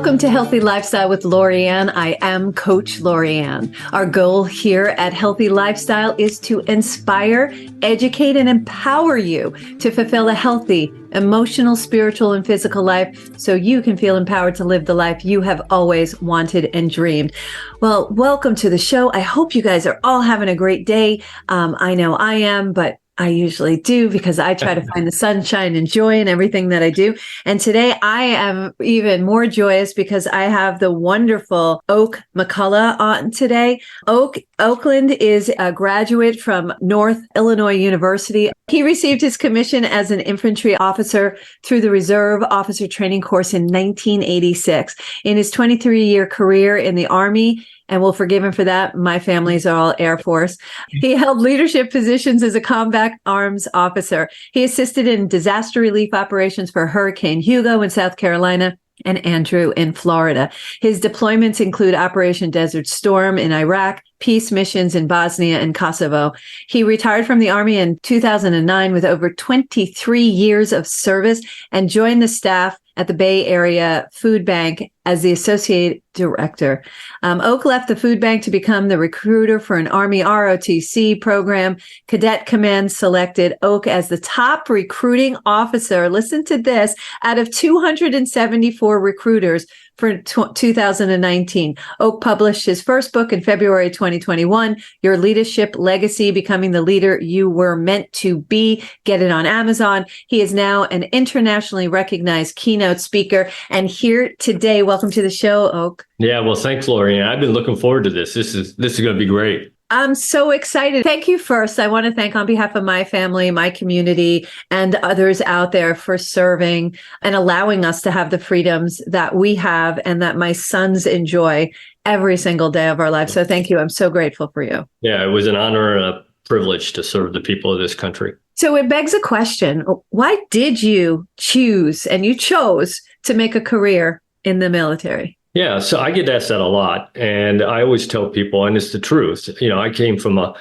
Welcome to Healthy Lifestyle with Lorianne. I am Coach Lorianne. Our goal here at Healthy Lifestyle is to inspire, educate, and empower you to fulfill a healthy, emotional, spiritual, and physical life so you can feel empowered to live the life you have always wanted and dreamed. Well, welcome to the show. I hope you guys are all having a great day. I know I am, but I usually do because I try to find the sunshine and joy in everything that I do. And today I am even more joyous because I have the wonderful Oak McCulloch on today. Oakland is a graduate from North Illinois University. He received his commission as an infantry officer through the Reserve Officer Training Course in 1986. In his 23-year career in the Army, and we'll forgive him for that, my families are all Air Force, he held leadership positions as a combat arms officer. He assisted in disaster relief operations for Hurricane HUGO in South Carolina and Andrew in Florida. His deployments include Operation Desert Storm in Iraq, peace missions in Bosnia and Kosovo. He retired from the Army in 2009 with over 23 years of service and joined the staff at the Bay Area Food Bank as the associate director. Oak left the food bank to become the recruiter for an Army ROTC program. Cadet Command selected Oak as the top recruiting officer, listen to this, out of 274 recruiters for 2019. Oak published his first book in February 2021, Your Leadership Legacy, Becoming the Leader You Were Meant to Be. Get it on Amazon. He is now an internationally recognized keynote speaker. And here today, welcome to the show, Oak. Yeah, well, thanks, Lori. I've been looking forward to this. This is going to be great. I'm so excited. Thank you first. I want to thank on behalf of my family, my community, and others out there for serving and allowing us to have the freedoms that we have and that my sons enjoy every single day of our lives. So thank you. I'm so grateful for you. Yeah, it was an honor and a privilege to serve the people of this country. So it begs a question. Why did you choose and you chose to make a career in the military? Yeah, so I get asked that a lot, and I always tell people, and it's the truth. You know, I came from a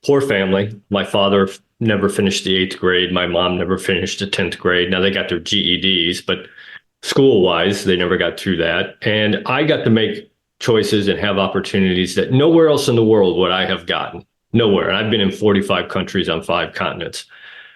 poor family. My father never finished the 8th grade. My mom never finished the 10th grade. Now they got their GEDs, but school-wise, they never got through that. And I got to make choices and have opportunities that nowhere else in the world would I have gotten. Nowhere. And I've been in 45 countries on 5 continents.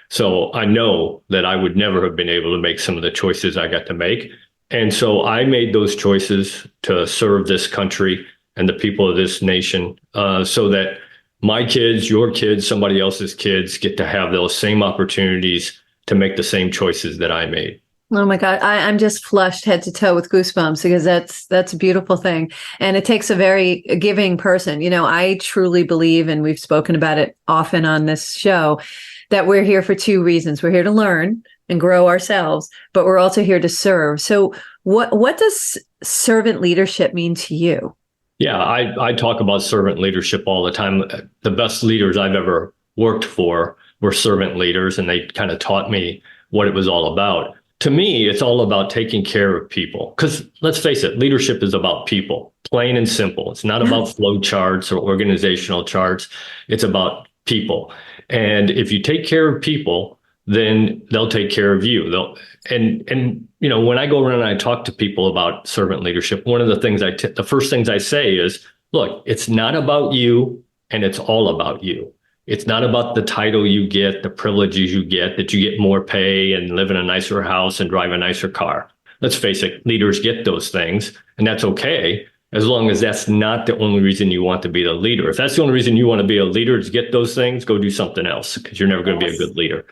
So I know that I would never have been able to make some of the choices I got to make. And so I made those choices to serve this country and the people of this nation so that my kids, your kids, somebody else's kids get to have those same opportunities to make the same choices that I made. Oh my God, I'm just flushed head to toe with goosebumps because that's a beautiful thing. And it takes a very giving person. You know, I truly believe, and we've spoken about it often on this show, that we're here for 2 reasons. We're here to learn and grow ourselves, but we're also here to serve. So what does servant leadership mean to you? Yeah, I talk about servant leadership all the time. The best leaders I've ever worked for were servant leaders, and they kind of taught me what it was all about. To me, it's all about taking care of people. Because let's face it, leadership is about people, plain and simple. It's not about flow charts or organizational charts. It's about people. And if you take care of people, then they'll take care of you. And you know, when I go around and I talk to people about servant leadership, one of the things the first things I say is, look, it's not about you and it's all about you. It's not about the title you get, the privileges you get, that you get more pay and live in a nicer house and drive a nicer car. Let's face it, leaders get those things, and that's okay, as long as that's not the only reason you want to be the leader. If that's the only reason you want to be a leader is get those things, go do something else, because you're never going to be a good leader.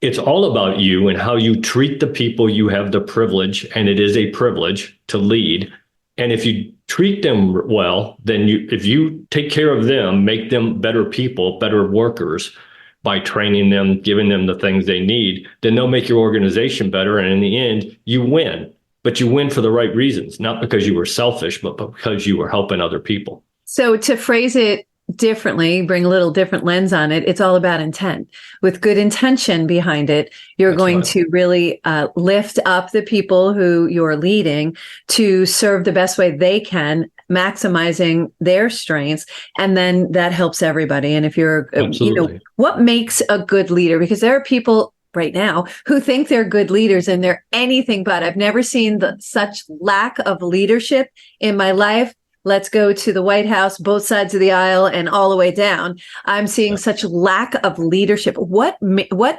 It's all about you and how you treat the people you have the privilege, and it is a privilege to lead. And if you treat them well, then if you take care of them, make them better people, better workers by training them, giving them the things they need, then they'll make your organization better. And in the end, you win. But you win for the right reasons, not because you were selfish, but because you were helping other people. So to phrase it differently, bring a little different lens on it, it's all about intent. With good intention behind it, you're going to really lift up the people who you're leading to serve the best way they can, maximizing their strengths. And then that helps everybody. And if you're, you know, what makes a good leader? Because there are people right now who think they're good leaders and they're anything but. I've never seen such lack of leadership in my life. Let's go to the White House, both sides of the aisle and all the way down. I'm seeing such lack of leadership. What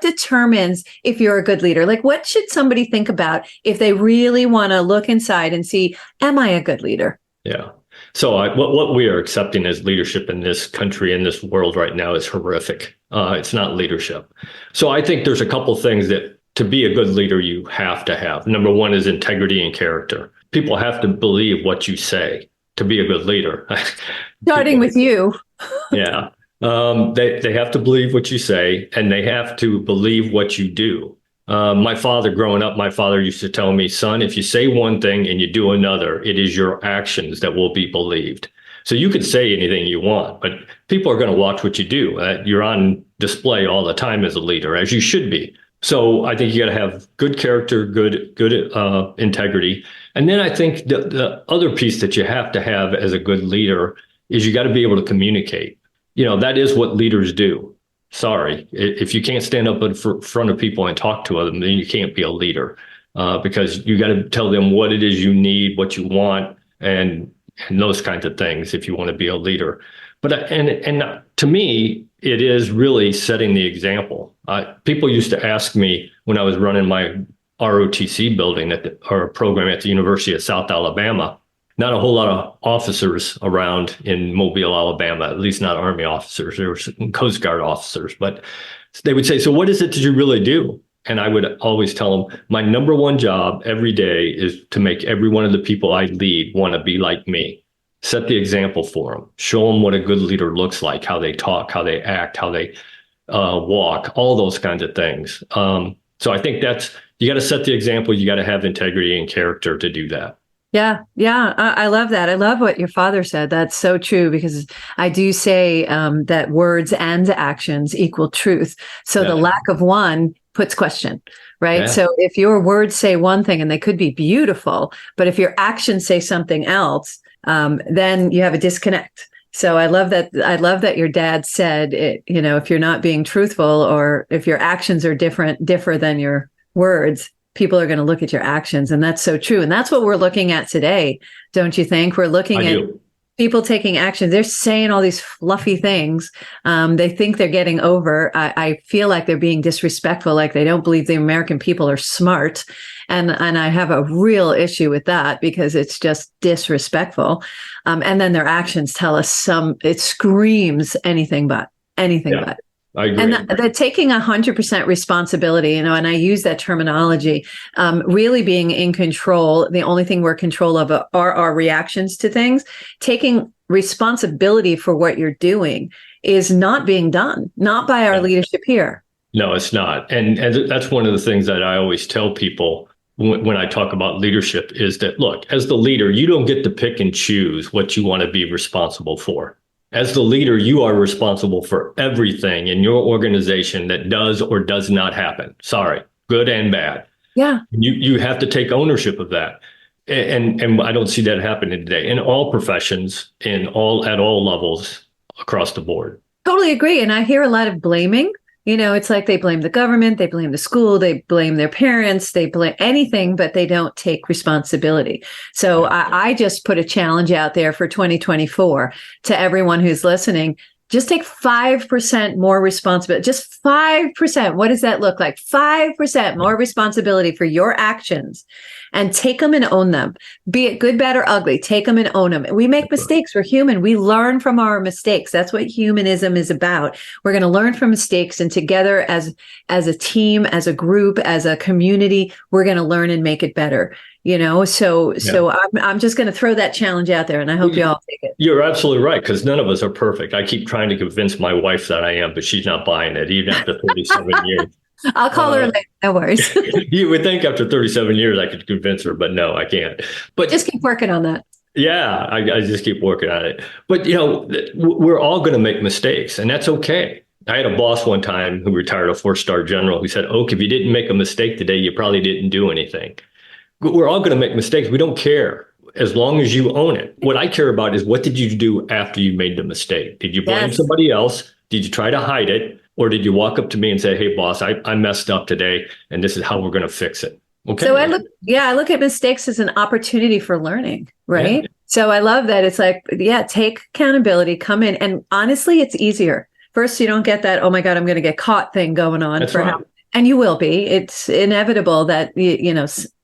determines if you're a good leader? Like, what should somebody think about if they really want to look inside and see, am I a good leader? Yeah. So what we are accepting as leadership in this country, in this world right now, is horrific. It's not leadership. So I think there's a couple things that to be a good leader, you have to have. Number one is integrity and character. People have to believe what you say to be a good leader. Starting with you. Yeah. They have to believe what you say, and they have to believe what you do. My father, growing up, my father used to tell me, son, if you say one thing and you do another, it is your actions that will be believed. So you can say anything you want, but people are going to watch what you do. You're on display all the time as a leader, as you should be. So I think you got to have good character, good integrity. And then I think the other piece that you have to have as a good leader is you got to be able to communicate. That is what leaders do. Sorry, if you can't stand up in front of people and talk to them, then you can't be a leader, because you got to tell them what it is you need, what you want, and those kinds of things if you want to be a leader. But and to me, it is really setting the example. People used to ask me when I was running my ROTC building or program at the University of South Alabama. Not a whole lot of officers around in Mobile, Alabama, at least not Army officers. There were some Coast Guard officers, but they would say, so what is it that you really do? And I would always tell them, my number one job every day is to make every one of the people I lead want to be like me. Set the example for them. Show them what a good leader looks like, how they talk, how they act, how they walk, all those kinds of things. So I think you got to set the example. You got to have integrity and character to do that. Yeah. I love that. I love what your father said. That's so true, because I do say that words and actions equal truth. So the lack of one puts question, right? Yeah. So if your words say one thing and they could be beautiful, but if your actions say something else, then you have a disconnect. So I love that. I love that your dad said, if you're not being truthful, or if your actions are differ than your words, people are going to look at your actions. And that's so true. And that's what we're looking at today. Don't you think? We're looking at people taking action. They're saying all these fluffy things. They think they're getting over. I feel like they're being disrespectful, like they don't believe the American people are smart. And I have a real issue with that, because it's just disrespectful. And then their actions tell us it screams anything but. I agree. And the taking 100% responsibility, and I use that terminology, really being in control. The only thing we're in control of are our reactions to things. Taking responsibility for what you're doing is not being done, not by our leadership here. No, it's not. And that's one of the things that I always tell people when I talk about leadership is that, look, as the leader, you don't get to pick and choose what you want to be responsible for. As the leader, you are responsible for everything in your organization that does or does not happen. Sorry, good and bad. Yeah. You have to take ownership of that. And I don't see that happening today in all professions, at all levels across the board. Totally agree. And I hear a lot of blaming. It's like they blame the government, they blame the school, they blame their parents, they blame anything, but they don't take responsibility. So I just put a challenge out there for 2024 to everyone who's listening. Just take 5% more responsibility, just 5%. What does that look like? 5% more responsibility for your actions, and take them and own them. Be it good, bad, or ugly, take them and own them. We make mistakes. We're human. We learn from our mistakes. That's what humanism is about. We're going to learn from mistakes, and together as a team, as a group, as a community, we're going to learn and make it better. So I'm just going to throw that challenge out there, and I hope you all take it. You're absolutely right, because none of us are perfect. I keep trying to convince my wife that I am, but she's not buying it, even after 37 years. I'll call her later. No worries. You would think after 37 years I could convince her, but no, I can't. But just keep working on that. Yeah, I just keep working on it. But, we're all going to make mistakes, and that's okay. I had a boss one time who retired, a 4-star general, who said, Oak, if you didn't make a mistake today, you probably didn't do anything. We're all going to make mistakes. We don't care as long as you own it. What I care about is, what did you do after you made the mistake? Did you blame somebody else? Did you try to hide it? Or did you walk up to me and say, hey, boss, I messed up today, and this is how we're going to fix it? Okay. So I look at mistakes as an opportunity for learning, right? Yeah. So I love that. It's like, take accountability, come in. And honestly, it's easier. First, you don't get that, oh my God, I'm going to get caught thing going on. That's right. And you will be. It's inevitable that,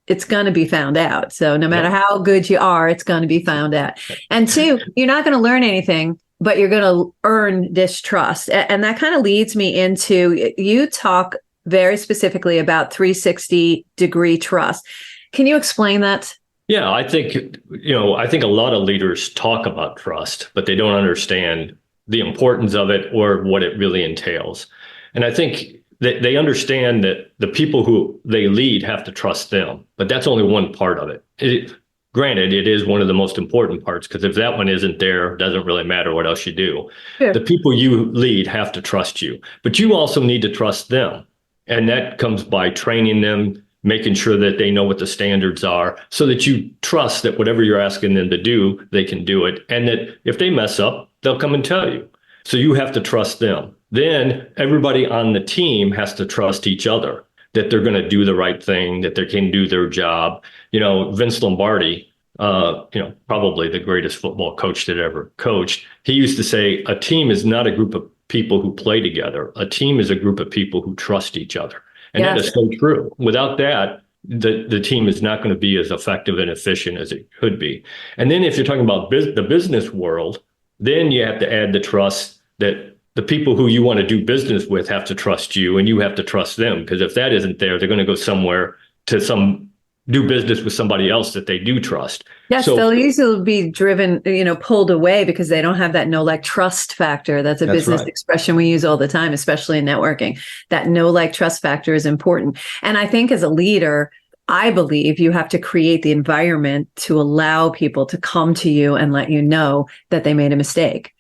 it's going to be found out. So no matter how good you are, it's going to be found out. And two, you're not going to learn anything, but you're going to earn distrust. And that kind of leads me into, you talk very specifically about 360-degree trust. Can you explain that? Yeah, I think a lot of leaders talk about trust, but they don't understand the importance of it or what it really entails. And I think they understand that the people who they lead have to trust them, but that's only one part of it. Granted, it is one of the most important parts, because if that one isn't there, it doesn't really matter what else you do. Sure. The people you lead have to trust you, but you also need to trust them. And that comes by training them, making sure that they know what the standards are, so that you trust that whatever you're asking them to do, they can do it. And that if they mess up, they'll come and tell you. So you have to trust them. Then everybody on the team has to trust each other, that they're going to do the right thing, that they can do their job. Vince Lombardi, probably the greatest football coach that ever coached, he used to say, a team is not a group of people who play together. A team is a group of people who trust each other. And that is so true. Without that, the team is not going to be as effective and efficient as it could be. And then if you're talking about the business world, then you have to add the trust that the people who you want to do business with have to trust you, and you have to trust them. Because if that isn't there, they're going to go somewhere to do business with somebody else that they do trust. Yes, so they'll easily be driven, pulled away because they don't have that know, like, trust factor. That's a business expression we use all the time, especially in networking. That know, like, trust factor is important. And I think as a leader, I believe you have to create the environment to allow people to come to you and let you know that they made a mistake.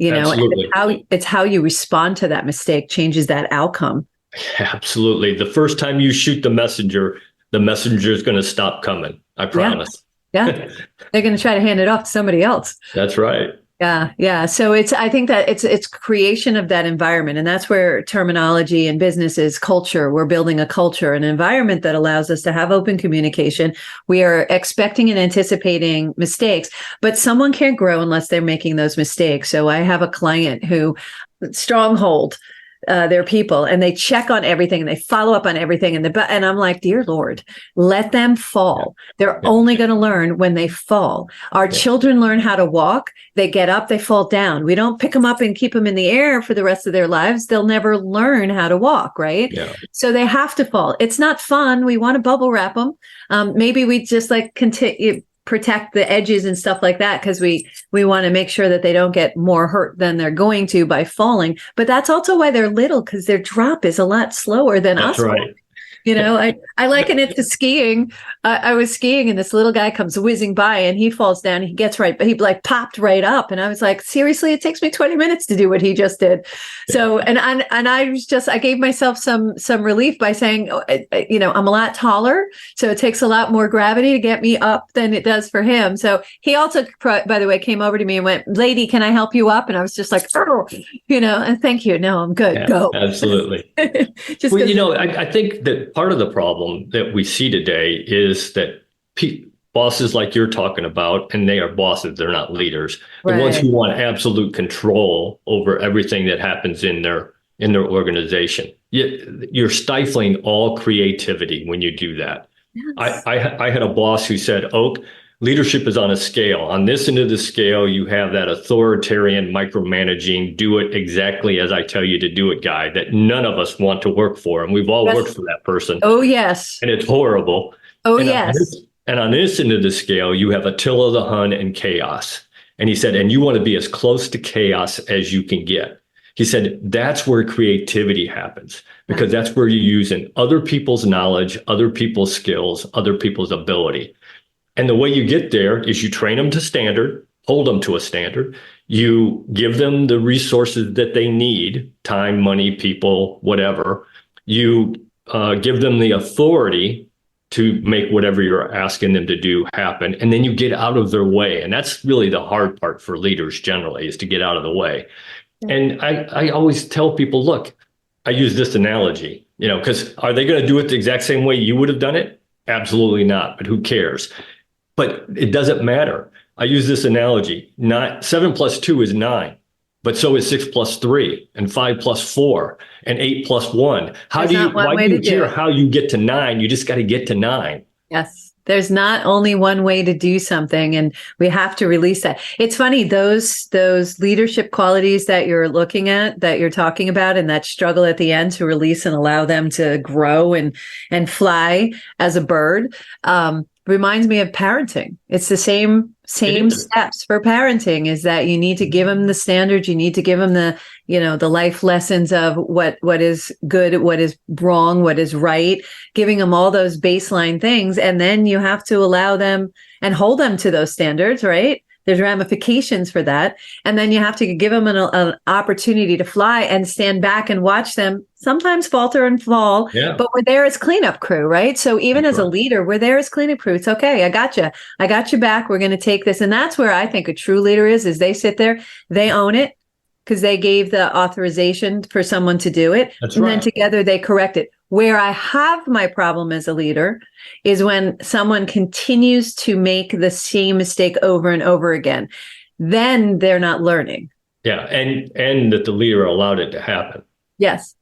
And it's how you respond to that mistake changes that outcome. Absolutely. The first time you shoot the messenger is going to stop coming. I promise. Yeah. They're going to try to hand it off to somebody else. That's right. Yeah. So I think that it's creation of that environment. And that's where terminology in business is culture. We're building a culture, an environment that allows us to have open communication. We are expecting and anticipating mistakes, but someone can't grow unless they're making those mistakes. So I have a client who stronghold their people, and they check on everything and they follow up on everything. And I'm like, dear Lord, let them fall. They're only going to learn when they fall. Our children learn how to walk. They get up, they fall down. We don't pick them up and keep them in the air for the rest of their lives. They'll never learn how to walk, right? Yeah. So they have to fall. It's not fun. We want to bubble wrap them. Maybe we just continue protect the edges and stuff like that, because we want to make sure that they don't get more hurt than they're going to by falling. But that's also why they're little, because their drop is a lot slower than us. That's right. I liken it to skiing. I was skiing and this little guy comes whizzing by and he falls down. He gets right, but he popped right up. And I was like, seriously, it takes me 20 minutes to do what he just did. So, and I gave myself some relief by saying, I'm a lot taller. So it takes a lot more gravity to get me up than it does for him. So he also, by the way, came over to me and went, lady, can I help you up? And I was just like, and thank you. No, I'm good. Go. Absolutely. I think that part of the problem that we see today is that bosses like you're talking about, and they are bosses, they're not leaders, the ones who want absolute control over everything that happens in their organization. You're stifling all creativity when you do that. Yes. I had a boss who said, Oak, leadership is on a scale. On this end of the scale, you have that authoritarian, micromanaging, do it exactly as I tell you to do it guy that none of us want to work for. And we've all worked for that person. Oh, yes. And it's horrible. Oh, yes. On this end of the scale, you have Attila the Hun and chaos. And he said, and you want to be as close to chaos as you can get. He said, that's where creativity happens, because that's where you're using other people's knowledge, other people's skills, other people's ability. And the way you get there is you train them to standard, hold them to a standard. You give them the resources that they need, time, money, people, whatever. You give them the authority to make whatever you're asking them to do happen. And then you get out of their way. And that's really the hard part for leaders generally, is to get out of the way. And I always tell people, look, I use this analogy, because are they going to do it the exact same way you would have done it? Absolutely not. But who cares? But it doesn't matter. I use this analogy. 7 plus 2 is 9, but so is 6 plus 3 and 5 plus 4 and 8 plus 1. Why do you care how you get to 9? You just got to get to 9. Yes. There's not only one way to do something, and we have to release that. It's funny, those leadership qualities that you're looking at, that you're talking about, and that struggle at the end to release and allow them to grow and fly as a bird, reminds me of parenting. It's the same steps for parenting, is that you need to give them the standards. You need to give them the life lessons of what is good, what is wrong, what is right, giving them all those baseline things. And then you have to allow them and hold them to those standards, right? There's ramifications for that. And then you have to give them an opportunity to fly and stand back and watch them sometimes falter and fall. Yeah. But we're there as cleanup crew, right? So even as a leader, we're there as cleanup crew. It's okay. I got you. I got you back. We're going to take this. And that's where I think a true leader is they sit there, they own it because they gave the authorization for someone to do it. Then together they correct it. Where I have my problem as a leader is when someone continues to make the same mistake over and over again. Then they're not learning. Yeah, and that the leader allowed it to happen. Yes,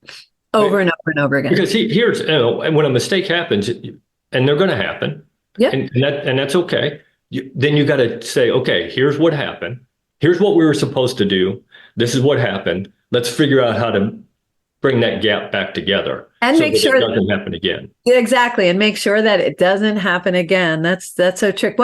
over and over and over again. Because here's when a mistake happens, and they're going to happen. Yeah, and that's okay. Then you got to say, okay, here's what happened. Here's what we were supposed to do. This is what happened. Let's figure out how to bring that gap back together and make sure it doesn't happen again. Exactly, and make sure that it doesn't happen again. That's so tricky.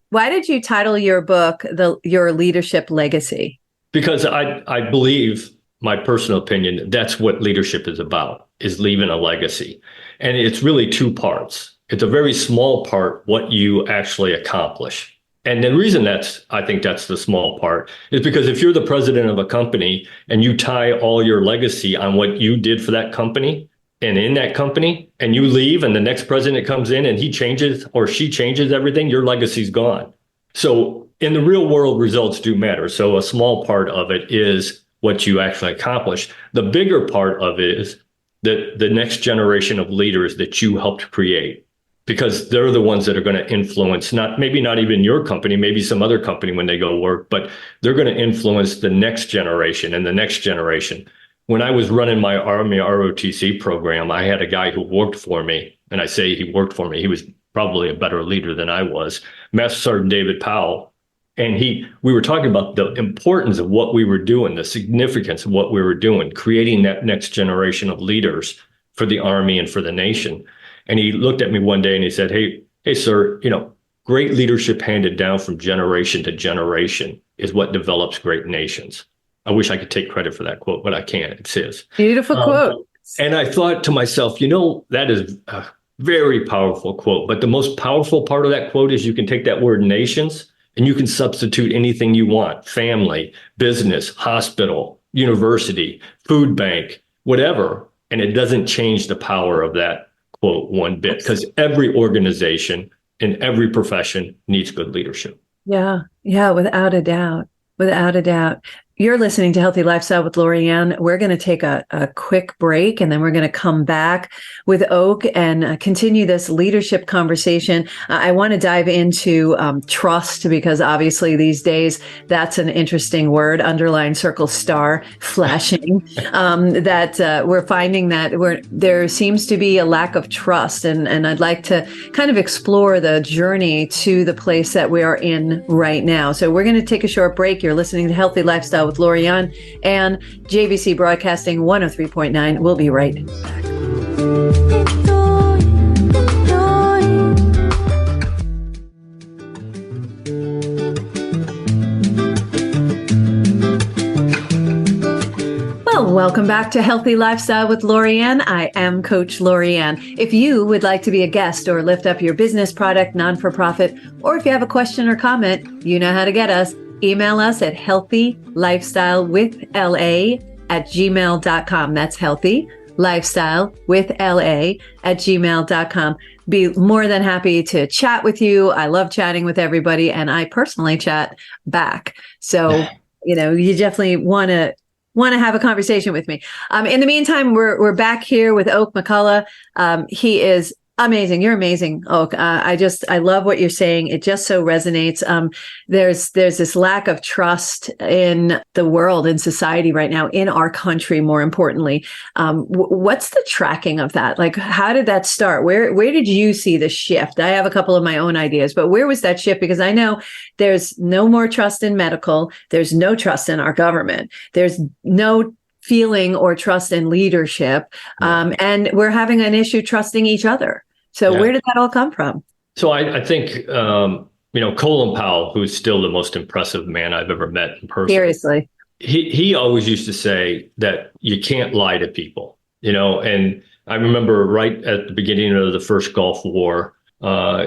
Why did you title your book Your Leadership Legacy? Because I believe, my personal opinion, that's what leadership is about, is leaving a legacy. And it's really two parts. It's a very small part, what you actually accomplish. And the reason I think that's the small part is because if you're the president of a company and you tie all your legacy on what you did for that company and in that company, and you leave and the next president comes in and he changes or she changes everything, your legacy's gone. So in the real world, results do matter. So a small part of it is what you actually accomplish. The bigger part of it is the next generation of leaders that you helped create. Because they're the ones that are going to influence, maybe not even your company, maybe some other company when they go work, but they're going to influence the next generation and the next generation. When I was running my Army ROTC program, I had a guy who worked for me, and I say he worked for me. He was probably a better leader than I was, Master Sergeant David Powell. And we were talking about the importance of what we were doing, the significance of what we were doing, creating that next generation of leaders for the Army and for the nation. And he looked at me one day and he said, hey, sir, great leadership handed down from generation to generation is what develops great nations. I wish I could take credit for that quote, but I can't. It's his. Beautiful quote. And I thought to myself, that is a very powerful quote. But the most powerful part of that quote is you can take that word nations and you can substitute anything you want: family, business, hospital, university, food bank, whatever. And it doesn't change the power of that quote one bit, because every organization in every profession needs good leadership. Yeah, without a doubt. Without a doubt. You're listening to Healthy Lifestyle with Lorianne. We're going to take a quick break, and then we're going to come back with Oak and continue this leadership conversation. I want to dive into trust, because obviously these days that's an interesting word, underline, circle, star, flashing, that we're finding that there seems to be a lack of trust. And I'd like to kind of explore the journey to the place that we are in right now. So we're going to take a short break. You're listening to Healthy Lifestyle with Lorianne and JVC Broadcasting 103.9. We'll be right back. Welcome back to Healthy Lifestyle with Lorianne. I am Coach Lorianne. If you would like to be a guest or lift up your business, product, non-for-profit, or if you have a question or comment, you know how to get us. Email us at healthylifestylewithla@gmail.com. That's healthylifestylewithla@gmail.com. Be more than happy to chat with you. I love chatting with everybody, and I personally chat back. So, you definitely want to want to have a conversation with me. In the meantime, we're back here with Oak McCulloch. He is amazing. You're amazing, Oak. I love what you're saying. It just so resonates. There's this lack of trust in the world, in society right now, in our country, more importantly. What's the tracking of that? Like, how did that start? Where did you see the shift? I have a couple of my own ideas, but where was that shift? Because I know there's no more trust in medical. There's no trust in our government. There's no feeling or trust in leadership. And we're having an issue trusting each other. So where did that all come from? So I think, Colin Powell, who's still the most impressive man I've ever met in person. Seriously. He always used to say that you can't lie to people, and I remember right at the beginning of the first Gulf War,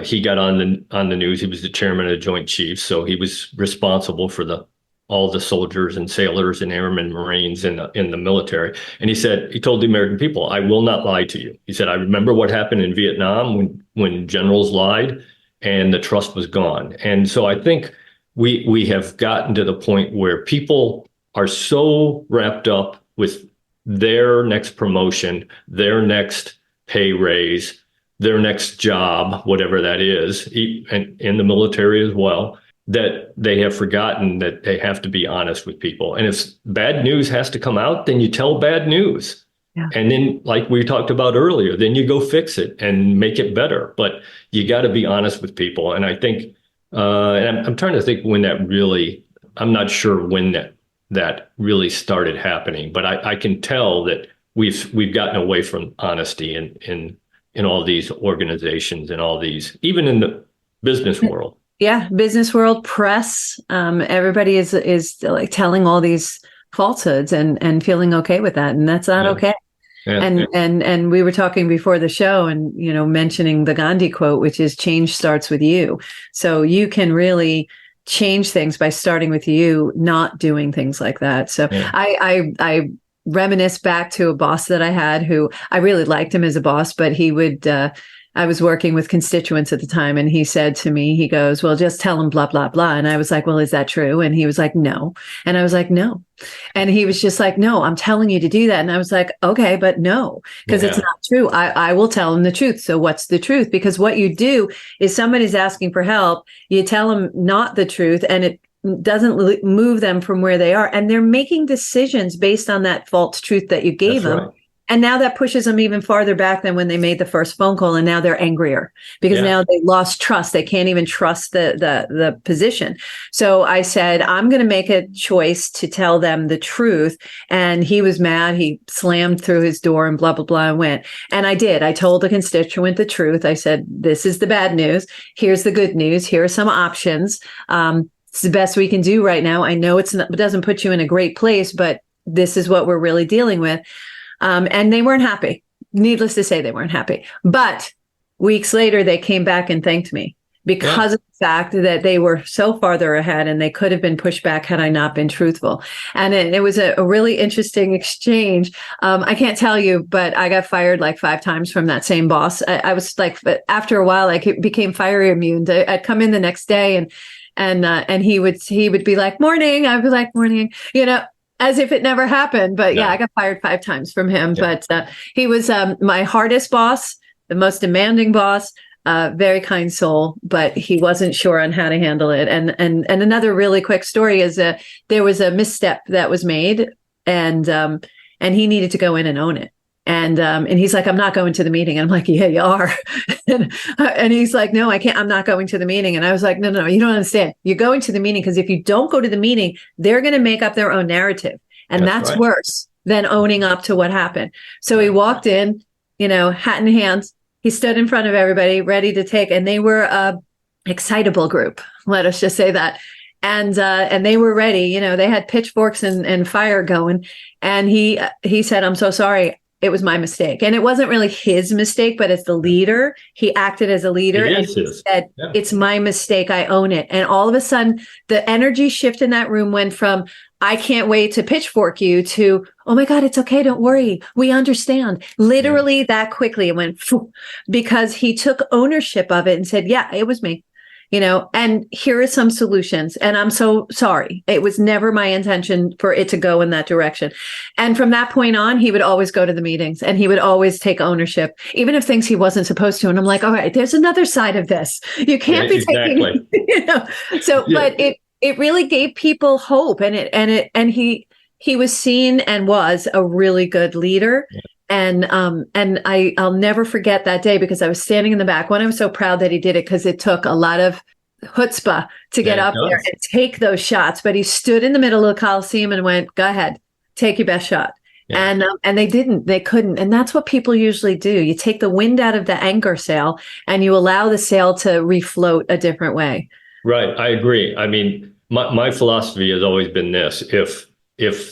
he got on the news. He was the chairman of the Joint Chiefs. So he was responsible for all the soldiers and sailors and airmen, Marines in the military. And he told the American people, I will not lie to you. He said, I remember what happened in Vietnam when generals lied and the trust was gone. And so I think we have gotten to the point where people are so wrapped up with their next promotion, their next pay raise, their next job, whatever that is, and in the military as well, that they have forgotten that they have to be honest with people. And if bad news has to come out, then you tell bad news. Yeah. And then, like we talked about earlier, then you go fix it and make it better. But you got to be honest with people. And I think, and I'm trying to think when that really, I'm not sure when that really started happening, but I can tell that we've gotten away from honesty in all these organizations and all these, even in the business world. Yeah, business world, press, everybody is like telling all these falsehoods and feeling okay with that, and that's not okay. Yeah. And we were talking before the show, and mentioning the Gandhi quote, which is "Change starts with you." So you can really change things by starting with you, not doing things like that. So I reminisce back to a boss that I had who I really liked him as a boss, but he would. I was working with constituents at the time, and he said to me, he goes, well, just tell them blah, blah, blah. And I was like, well, is that true? And he was like, no. And I was like, no. And he was just like, no, I'm telling you to do that. And I was like, okay, but no, because it's not true. I will tell them the truth. So what's the truth? Because what you do is somebody's asking for help. You tell them not the truth, and it doesn't move them from where they are. And they're making decisions based on that false truth that you gave them. Right. And now that pushes them even farther back than when they made the first phone call. And now they're angrier because now they lost trust. They can't even trust the position. So I said, I'm going to make a choice to tell them the truth. And he was mad. He slammed through his door and blah, blah, blah, and went. And I did. I told the constituent the truth. I said, this is the bad news. Here's the good news. Here are some options. It's the best we can do right now. I know it doesn't put you in a great place, but this is what we're really dealing with. And they weren't happy. Needless to say, they weren't happy. But weeks later, they came back and thanked me because of the fact that they were so farther ahead and they could have been pushed back had I not been truthful. And it was a really interesting exchange. I can't tell you, but I got fired like 5 times from that same boss. I was like, after a while, I became fire immune. I'd come in the next day and he would be like, morning. I'd be like, morning, as if it never happened. But I got fired 5 times from him. Yeah. But he was my hardest boss, the most demanding boss, very kind soul, but he wasn't sure on how to handle it. And another really quick story is there was a misstep that was made, and he needed to go in and own it. And he's like, I'm not going to the meeting. And I'm like, yeah, you are. and he's like, no, I can't. I'm not going to the meeting. And I was like, no, you don't understand. You're going to the meeting because if you don't go to the meeting, they're going to make up their own narrative. And that's right. Worse than owning up to what happened. So he walked in, hat in hands. He stood in front of everybody ready to take. And they were a excitable group. Let us just say that. And they were ready. They had pitchforks and fire going. And he said, I'm so sorry. It was my mistake. And it wasn't really his mistake, but as the leader, he acted as a leader and he said, it's my mistake. I own it. And all of a sudden, the energy shift in that room went from, I can't wait to pitchfork you to, oh my God, it's okay. Don't worry. We understand. Literally that quickly it went, because he took ownership of it and said, yeah, it was me. and here are some solutions. And I'm so sorry. It was never my intention for it to go in that direction. And from that point on, he would always go to the meetings and he would always take ownership, even if things he wasn't supposed to. And I'm like, all right, there's another side of this. You can't be taking, So, but it really gave people hope, and he was seen and was a really good leader. Yeah. And I'll never forget that day, because I was standing in the back. One, I was so proud that he did it, because it took a lot of chutzpah to get up there and take those shots. But he stood in the middle of the Coliseum and went, "Go ahead, take your best shot." Yeah. And they couldn't. And that's what people usually do. You take the wind out of the anchor sail and you allow the sail to refloat a different way. Right. I agree. I mean, my philosophy has always been this: if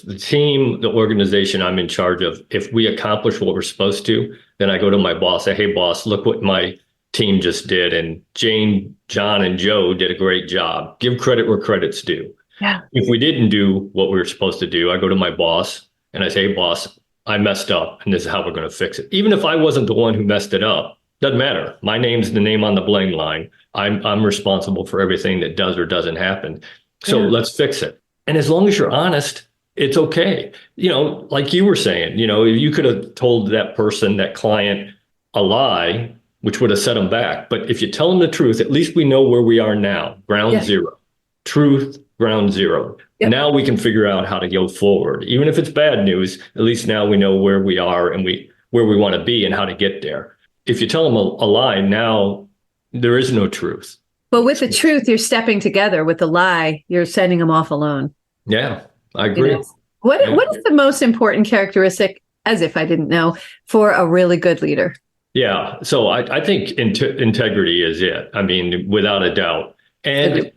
the team, the organization I'm in charge of, if we accomplish what we're supposed to, then I go to my boss, say, "Hey boss, look what my team just did. And Jane, John, and Joe did a great job. Give credit where credit's due." Yeah. If we didn't do what we were supposed to do, I go to my boss and I say, "Hey boss, I messed up and this is how we're going to fix it." Even if I wasn't the one who messed it up, doesn't matter. My name's the name on the blame line. I'm responsible for everything that does or doesn't happen. So let's fix it. And as long as you're honest, it's okay. Like you were saying, you could have told that person, that client, a lie, which would have set them back. But if you tell them the truth, at least we know where we are now. Ground zero. Truth, ground zero. Yep. Now we can figure out how to go forward. Even if it's bad news, at least now we know where we are and where we want to be and how to get there. If you tell them a lie, now there is no truth. But with the truth, you're stepping together. With the lie, you're sending them off alone. Yeah, I agree. What is the most important characteristic, as if I didn't know, for a really good leader? Yeah, so I think integrity is it. I mean, without a doubt. And,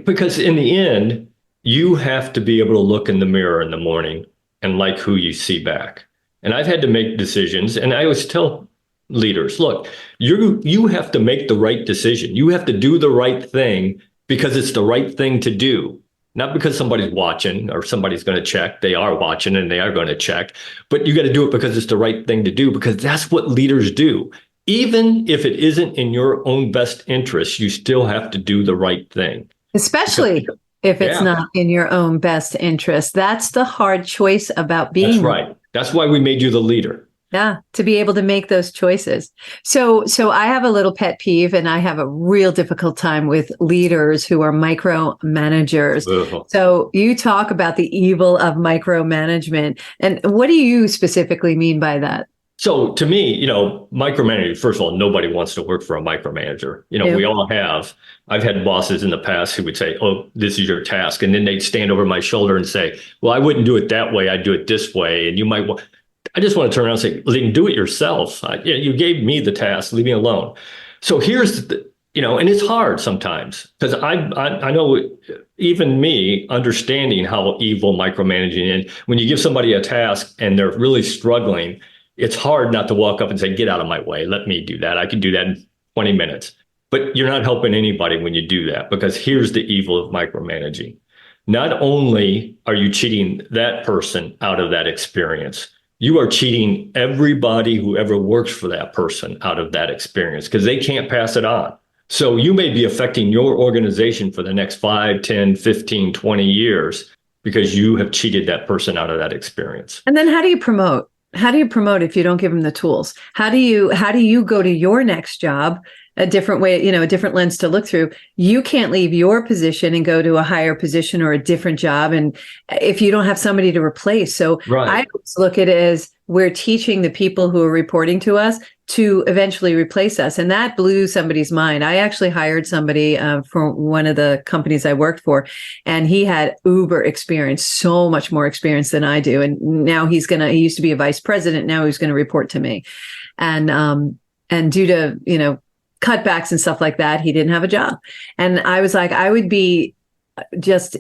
because in the end, you have to be able to look in the mirror in the morning and like who you see back. And I've had to make decisions, and I always tell leaders, look, you have to make the right decision. You have to do the right thing because it's the right thing to do. Not because somebody's watching or somebody's going to check. They are watching and they are going to check. But you got to do it because it's the right thing to do, because that's what leaders do. Even if it isn't in your own best interest, you still have to do the right thing. Especially if it's not in your own best interest. That's the hard choice about being. That's right. That's why we made you the leader. Yeah, to be able to make those choices. So I have a little pet peeve, and I have a real difficult time with leaders who are micromanagers. So you talk about the evil of micromanagement. And what do you specifically mean by that? So to me, micromanaging, first of all, nobody wants to work for a micromanager. We all have. I've had bosses in the past who would say, "Oh, this is your task." And then they'd stand over my shoulder and say, "Well, I wouldn't do it that way. I'd do it this way." And you might want. I just want to turn around and say, well, then do it yourself. You gave me the task, leave me alone. So here's and it's hard sometimes, because I know even me understanding how evil micromanaging is. When you give somebody a task and they're really struggling, it's hard not to walk up and say, "Get out of my way. Let me do that. I can do that in 20 minutes. But you're not helping anybody when you do that, because here's the evil of micromanaging. Not only are you cheating that person out of that experience, you are cheating everybody who ever works for that person out of that experience, because they can't pass it on. So you may be affecting your organization for the next 5, 10, 15, 20 years because you have cheated that person out of that experience. And then how do you promote? How do you promote if you don't give them the tools? How do you go to your next job a different way, a different lens to look through? You can't leave your position and go to a higher position or a different job, and if you don't have somebody to replace. So right. I always look at it as we're teaching the people who are reporting to us to eventually replace us. And that blew somebody's mind. I actually hired somebody for one of the companies I worked for, and he had uber experience, so much more experience than I do. And now he used to be a vice president. Now he's going to report to me. And due to, cutbacks and stuff like that, he didn't have a job. And I was like, I would be just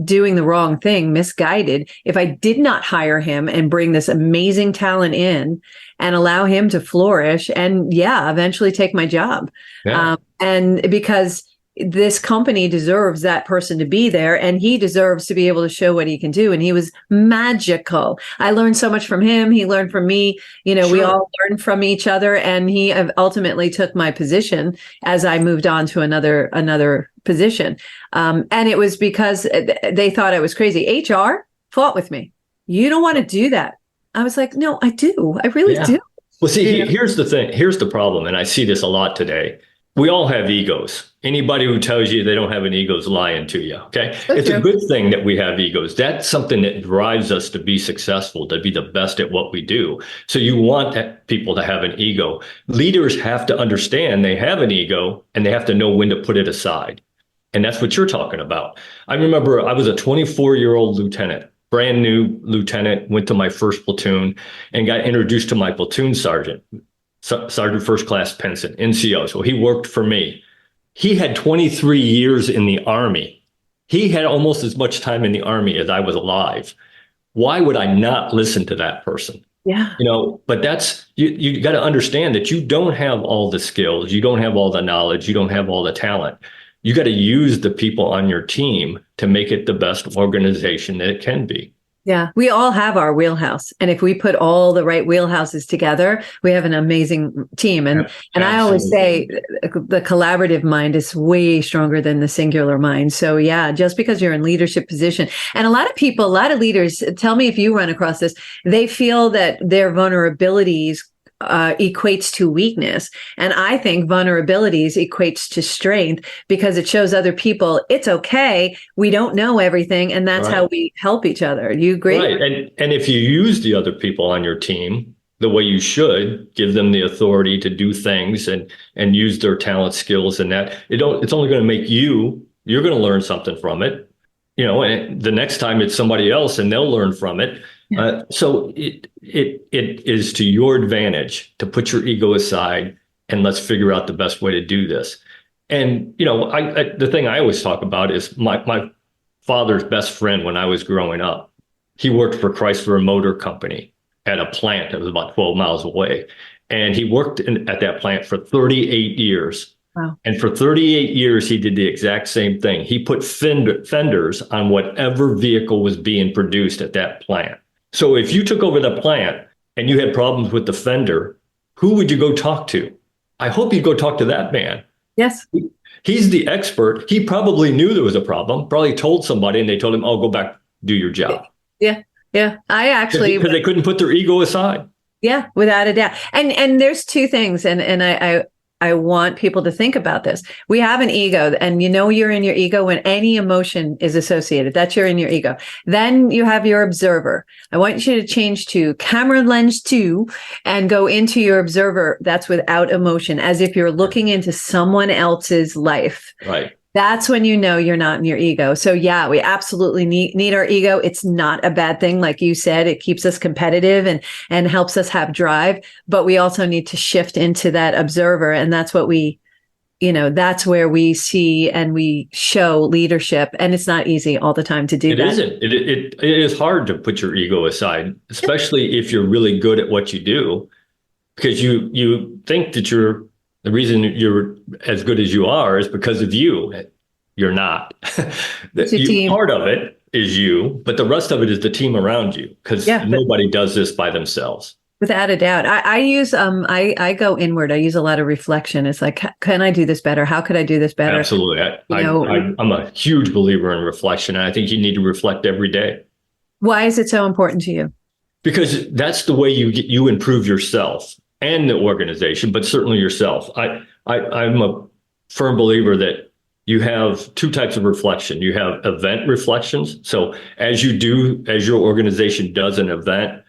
doing the wrong thing, misguided, if I did not hire him and bring this amazing talent in and allow him to flourish and eventually take my job. Yeah. And because this company deserves that person to be there, and he deserves to be able to show what he can do. And he was magical. I learned so much from him. He learned from me. We all learned from each other, and he ultimately took my position as I moved on to another position. And it was because they thought I was crazy. HR fought with me. You don't want to do that. I was like, no, I do. I really do. Well, see, here's the thing. Here's the problem. And I see this a lot today. We all have egos. Anybody who tells you they don't have an ego is lying to you. Okay. It's a good thing that we have egos. That's something that drives us to be successful, to be the best at what we do. So you want people to have an ego. Leaders have to understand they have an ego, and they have to know when to put it aside. And that's what you're talking about. I remember I was a 24-year-old lieutenant, brand new lieutenant, went to my first platoon and got introduced to my platoon sergeant. Sergeant First Class Penson, NCO. So he worked for me. He had 23 years in the Army. He had almost as much time in the Army as I was alive. Why would I not listen to that person? Yeah. But that's, you got to understand that you don't have all the skills. You don't have all the knowledge. You don't have all the talent. You got to use the people on your team to make it the best organization that it can be. Yeah, we all have our wheelhouse. And if we put all the right wheelhouses together, we have an amazing team. And I always say the collaborative mind is way stronger than the singular mind. So yeah, just because you're in leadership position, and a lot of leaders, tell me if you run across this, they feel that their vulnerabilities equates to weakness. And I think vulnerabilities equates to strength, because it shows other people it's okay. We don't know everything. And that's how we help each other. Do you agree? Right. And if you use the other people on your team the way you should, give them the authority to do things and use their talent, skills, and that, it's only going to make you're going to learn something from it. And the next time it's somebody else and they'll learn from it. So it is to your advantage to put your ego aside and let's figure out the best way to do this. And, the thing I always talk about is my father's best friend when I was growing up. He worked for Chrysler Motor Company at a plant that was about 12 miles away. And he worked at that plant for 38 years. Wow. And for 38 years, he did the exact same thing. He put fenders on whatever vehicle was being produced at that plant. So if you took over the plant and you had problems with the fender, who would you go talk to? I hope you'd go talk to that man. Yes. He's the expert. He probably knew there was a problem, probably told somebody, and they told him, oh, go back, do your job. Yeah. Yeah. I actually, because they couldn't put their ego aside. Yeah, without a doubt. And there's two things. And I want people to think about this. We have an ego, and you're in your ego when any emotion is associated. That's you're in your ego. Then you have your observer. I want you to change to camera lens 2 and go into your observer. That's without emotion, as if you're looking into someone else's life. Right. That's when you're not in your ego. So yeah, we absolutely need our ego. It's not a bad thing. Like you said, it keeps us competitive and helps us have drive, but we also need to shift into that observer. And that's what that's where we see and we show leadership. And it's not easy all the time to do that. It is hard to put your ego aside, especially if you're really good at what you do, because you think that the reason you're as good as you are is because of you. You're not. Part of it is you, but the rest of it is the team around you, because nobody does this by themselves. Without a doubt. I use, I go inward. I use a lot of reflection. It's like, can I do this better? How could I do this better? Absolutely. I'm a huge believer in reflection. And I think you need to reflect every day. Why is it so important to you? Because that's the way you improve yourself and the organization, but certainly yourself. I'm a firm believer that you have two types of reflection. You have event reflections. So as your organization does an event,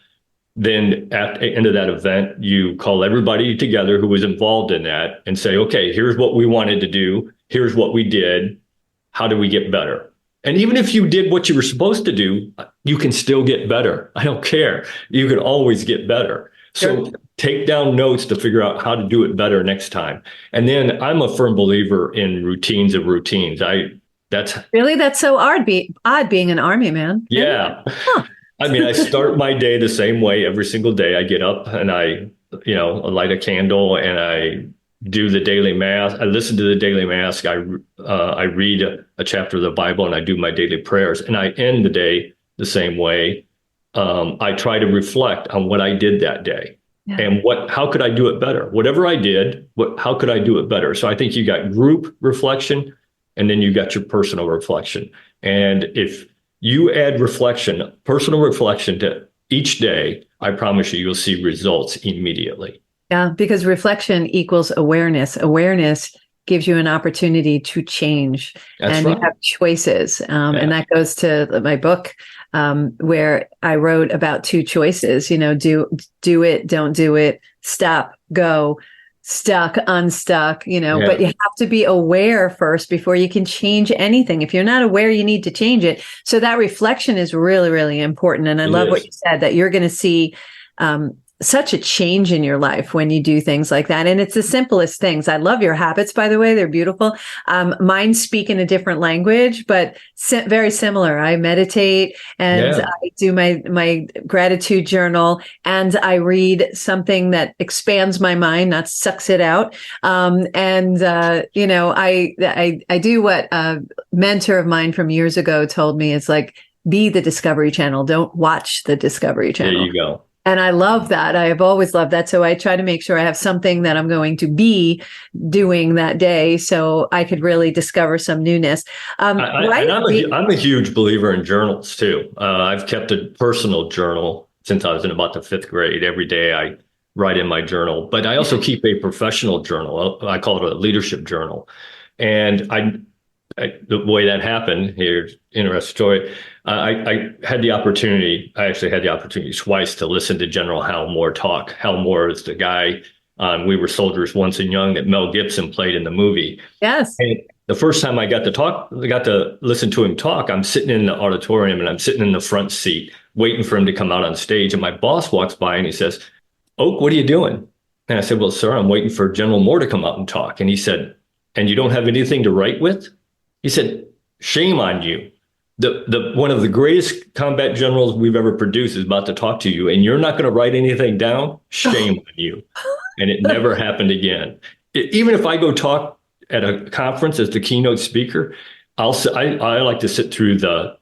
then at the end of that event, you call everybody together who was involved in that and say, okay, here's what we wanted to do. Here's what we did. How do we get better? And even if you did what you were supposed to do, you can still get better. I don't care. You can always get better. So take down notes to figure out how to do it better next time. And then I'm a firm believer in routines of routines. That's so odd being an Army man. Yeah. Huh. I mean, I start my day the same way every single day. I get up and I light a candle and I do the daily mass. I listen to the daily mass. I read a chapter of the Bible, and I do my daily prayers. And I end the day the same way. I try to reflect on what I did that day, and how could I do it better? Whatever I did, how could I do it better? So I think you got group reflection, and then you got your personal reflection. And if you add reflection, personal reflection to each day, I promise you, you'll see results immediately. Yeah, because reflection equals awareness. Awareness gives you an opportunity to change. That's and right. You have choices. And that goes to my book, where I wrote about 2 choices, do it, don't do it, stop, go, stuck, unstuck, but you have to be aware first before you can change anything. If you're not aware, you need to change it. So that reflection is really, really important. And I love what you said, that you're going to see such a change in your life when you do things like that. And it's the simplest things. I love your habits, by the way. They're beautiful. Mine speak in a different language, but very similar. I meditate, and I do my gratitude journal, and I read something that expands my mind, not sucks it out. I do what a mentor of mine from years ago told me. It's like, be the Discovery Channel. Don't watch the Discovery Channel. There you go. And I love that. I have always loved that. So I try to make sure I have something that I'm going to be doing that day, so I could really discover some newness. I'm a huge believer in journals too. I've kept a personal journal since I was in about the 5th grade. Every day I write in my journal, but I also keep a professional journal. I call it a leadership journal. And the way that happened, here's an interesting story. I actually had the opportunity twice to listen to General Hal Moore talk. Hal Moore is the guy We Were Soldiers Once and Young that Mel Gibson played in the movie. Yes. And the first time I got to listen to him talk, I'm sitting in the auditorium and I'm sitting in the front seat waiting for him to come out on stage. And my boss walks by and he says, "Oak, what are you doing?" And I said, "Well, sir, I'm waiting for General Moore to come out and talk." And he said, "And you don't have anything to write with?" He said, "Shame on you. The one of the greatest combat generals we've ever produced is about to talk to you, and you're not going to write anything down? Shame on you." And it never happened again. Even if I go talk at a conference as the keynote speaker, I like to sit through the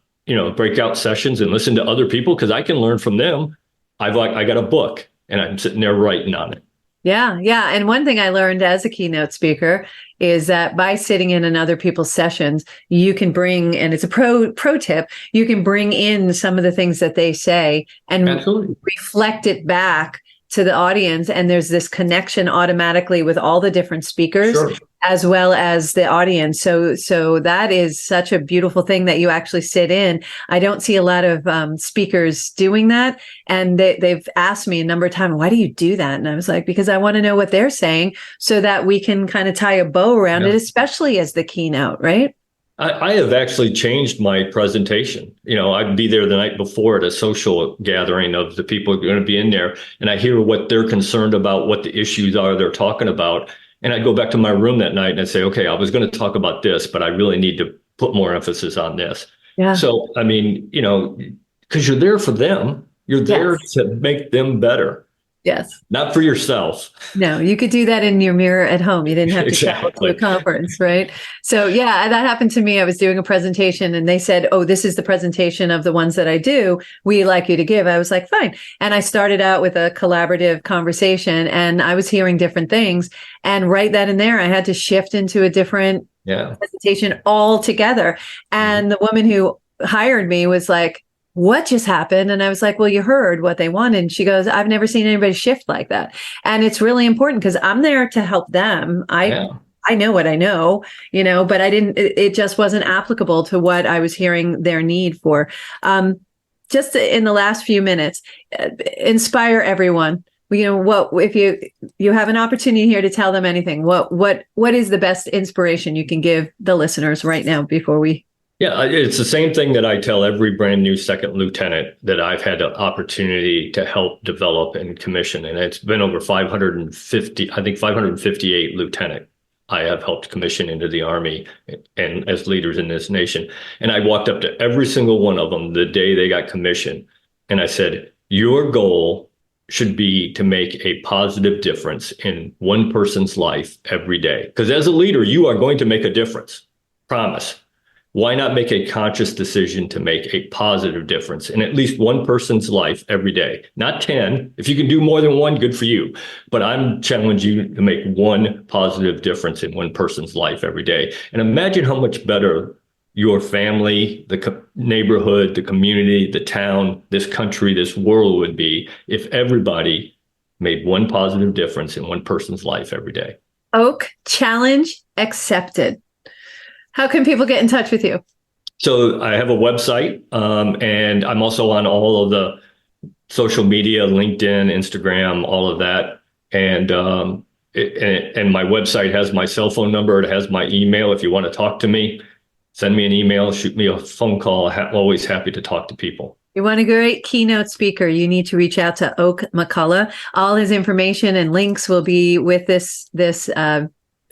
breakout sessions and listen to other people, because I can learn from them. I got a book and I'm sitting there writing on it. Yeah. Yeah. And one thing I learned as a keynote speaker is that by sitting in other people's sessions, you can bring, and it's a pro tip, you can bring in some of the things that they say and Absolutely. reflect it back to the audience. And there's this connection automatically with all the different speakers. Sure. As well as the audience. So that is such a beautiful thing that you actually sit in. I don't see a lot of speakers doing that. And they've asked me a number of times, "Why do you do that?" And I was like, because I want to know what they're saying so that we can kind of tie a bow around it, especially as the keynote, right? I have actually changed my presentation. I'd be there the night before at a social gathering of the people who are going to be in there, and I hear what they're concerned about, what the issues are they're talking about. And I'd go back to my room that night and I'd say, "Okay, I was going to talk about this, but I really need to put more emphasis on this." Yeah. So, because you're there for them, you're there to make them better. Yes. Not for yourself. No, you could do that in your mirror at home. You didn't have to travel to a conference, right? So yeah, that happened to me. I was doing a presentation and they said, "Oh, this is the presentation of the ones that I do. We like you to give." I was like, "Fine." And I started out with a collaborative conversation and I was hearing different things. And right then and there, I had to shift into a different presentation altogether. And the woman who hired me was like, "What just happened?" And I was like, "Well, you heard what they wanted." And she goes, "I've never seen anybody shift like that." And it's really important because I'm there to help them. I know what I know, but it just wasn't applicable to what I was hearing their need for. Just in the last few minutes, inspire everyone. What if you have an opportunity here to tell them anything? What is the best inspiration you can give the listeners right now before we? Yeah, it's the same thing that I tell every brand new second lieutenant that I've had the opportunity to help develop and commission. And it's been over 558 lieutenant I have helped commission into the Army and as leaders in this nation. And I walked up to every single one of them the day they got commissioned. And I said, "Your goal should be to make a positive difference in one person's life every day. Because as a leader, you are going to make a difference. Promise. Why not make a conscious decision to make a positive difference in at least one person's life every day? Not 10. If you can do more than one, good for you. But I'm challenging you to make one positive difference in one person's life every day. And imagine how much better your family, the neighborhood, the community, the town, this country, this world would be if everybody made one positive difference in one person's life every day. Oak, challenge accepted. How can people get in touch with you? So I have a website, and I'm also on all of the social media, LinkedIn, Instagram, all of that. And my website has my cell phone number. It has my email. If you want to talk to me, send me an email, shoot me a phone call. I'm always happy to talk to people. You want a great keynote speaker, you need to reach out to Oak McCulloch. All his information and links will be with this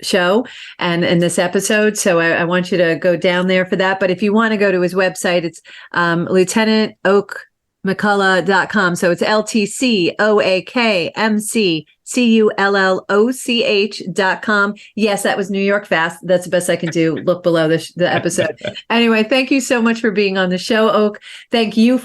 show and in this episode. So I want you to go down there for that. But if you want to go to his website, it's lieutenantoakmcculloch.com. So it's LTCOAKMCCULLOCH.com. Yes, that was New York fast. That's the best I can do. Look below the episode. Anyway, thank you so much for being on the show, Oak. Thank you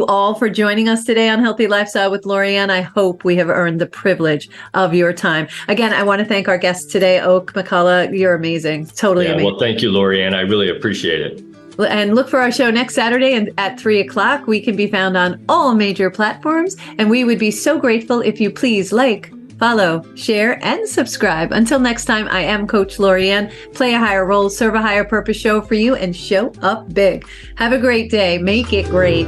all for joining us today on Healthy Lifestyle with Lorianne. I hope we have earned the privilege of your time. Again, I want to thank our guest today, Oak McCulloch. You're amazing. Totally amazing. Well, thank you, Lorianne. I really appreciate it. And look for our show next Saturday and at 3:00. We can be found on all major platforms. And we would be so grateful if you please like, follow, share, and subscribe. Until next time, I am Coach Lorianne. Play a higher role, serve a higher purpose show for you, and show up big. Have a great day. Make it great.